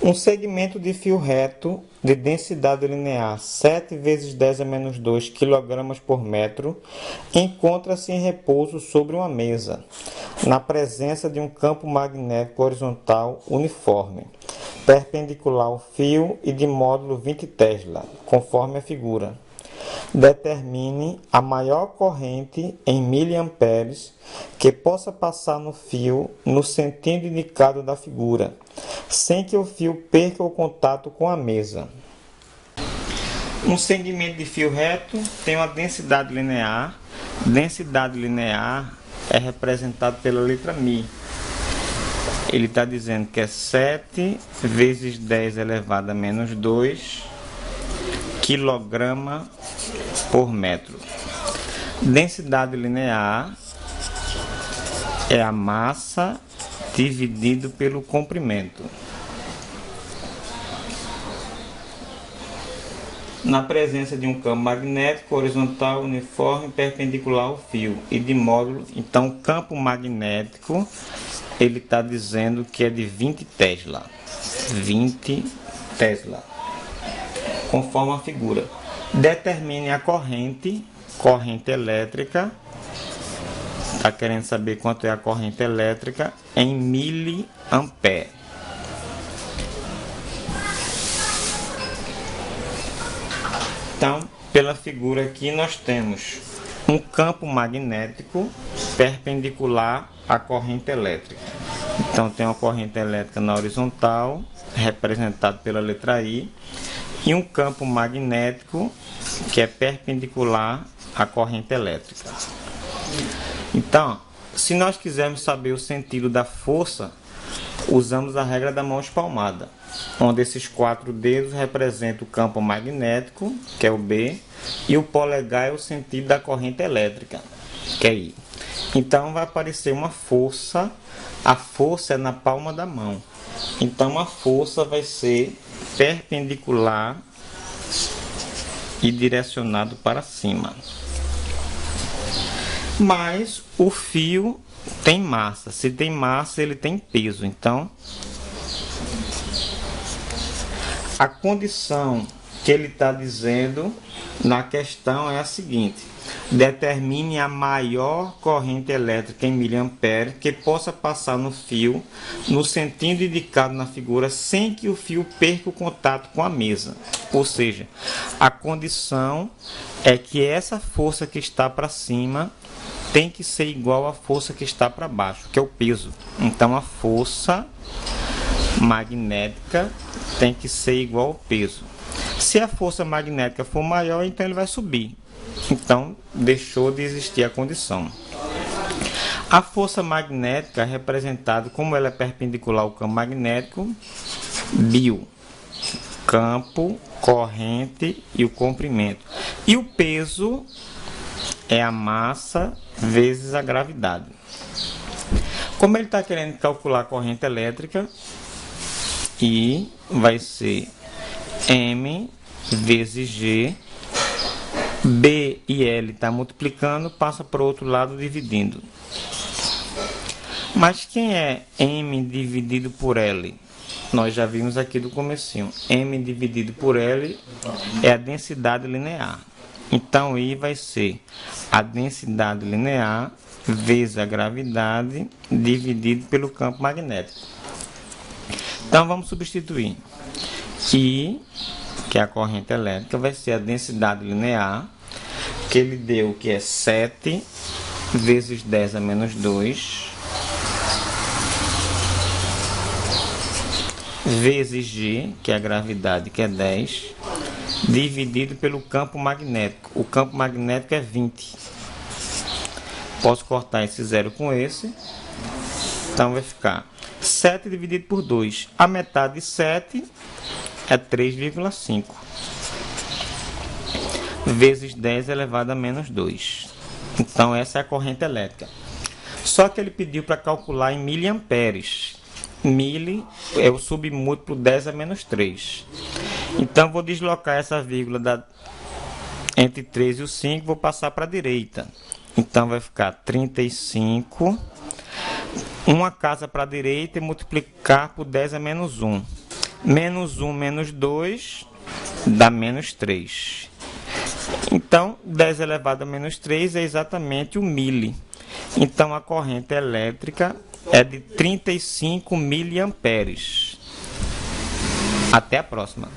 Um segmento de fio reto de densidade linear 7 vezes 10 a menos 2 kg por metro encontra-se em repouso sobre uma mesa, na presença de um campo magnético horizontal uniforme, perpendicular ao fio e de módulo 20 Tesla, conforme a figura. Determine a maior corrente em miliamperes que possa passar no fio no sentido indicado da figura, sem que o fio perca o contato com a mesa. Um segmento de fio reto tem uma densidade linear. Densidade linear é representado pela letra μ. Ele está dizendo que é 7 vezes 10 elevado a menos 2 kg por metro. Densidade linear é a massa dividido pelo comprimento. Na presença de um campo magnético horizontal uniforme perpendicular ao fio e de módulo, então o campo magnético ele está dizendo que é de 20 Tesla. 20 Tesla. Conforme a figura. Determine a corrente elétrica. Está querendo saber quanto é a corrente elétrica em miliampere. Então, pela figura aqui nós temos um campo magnético perpendicular à corrente elétrica. Então tem uma corrente elétrica na horizontal, representado pela letra I, e um campo magnético que é perpendicular à corrente elétrica. Então, se nós quisermos saber o sentido da força, usamos a regra da mão espalmada, onde esses 4 dedos representam o campo magnético, que é o B, e o polegar é o sentido da corrente elétrica, que é I. Então vai aparecer uma força, a força é na palma da mão. Então a força vai ser perpendicular e direcionado para cima. Mas o fio tem massa. Se tem massa, ele tem peso. Então, a condição que ele está dizendo na questão é a seguinte: determine a maior corrente elétrica em miliampere que possa passar no fio no sentido indicado na figura sem que o fio perca o contato com a mesa. Ou seja, a condição é que essa força que está para cima tem que ser igual à força que está para baixo, que é o peso. Então a força magnética tem que ser igual ao peso. Se a força magnética for maior, então ele vai subir. Então deixou de existir a condição. A força magnética é representada, como ela é perpendicular ao campo magnético, bio, campo, corrente e o comprimento. E o peso é a massa vezes a gravidade. Como ele está querendo calcular a corrente elétrica, I vai ser M vezes G. B e L está multiplicando, passa para o outro lado dividindo. Mas quem é M dividido por L? Nós já vimos aqui do comecinho. M dividido por L é a densidade linear. Então I vai ser a densidade linear vezes a gravidade dividido pelo campo magnético. Então vamos substituir. I, que é a corrente elétrica, vai ser a densidade linear, que ele deu que é 7 vezes 10 a menos 2, vezes G, que é a gravidade, que é 10, dividido pelo campo magnético. O campo magnético é 20. Posso cortar esse zero com esse. Então vai ficar 7 dividido por 2. A metade de 7 é 3,5. Vezes 10 elevado a menos 2. Então essa é a corrente elétrica. Só que ele pediu para calcular em miliamperes. Mili é o submúltiplo 10 a menos 3. Então vou deslocar essa vírgula entre 3 e o 5, vou passar para a direita. Então vai ficar 35. Uma casa para a direita e multiplicar por 10 a menos 1. Menos 1 menos 2 dá menos 3. Então, 10 elevado a menos 3 é exatamente o mili. Então, a corrente elétrica é de 35 miliamperes. Até a próxima.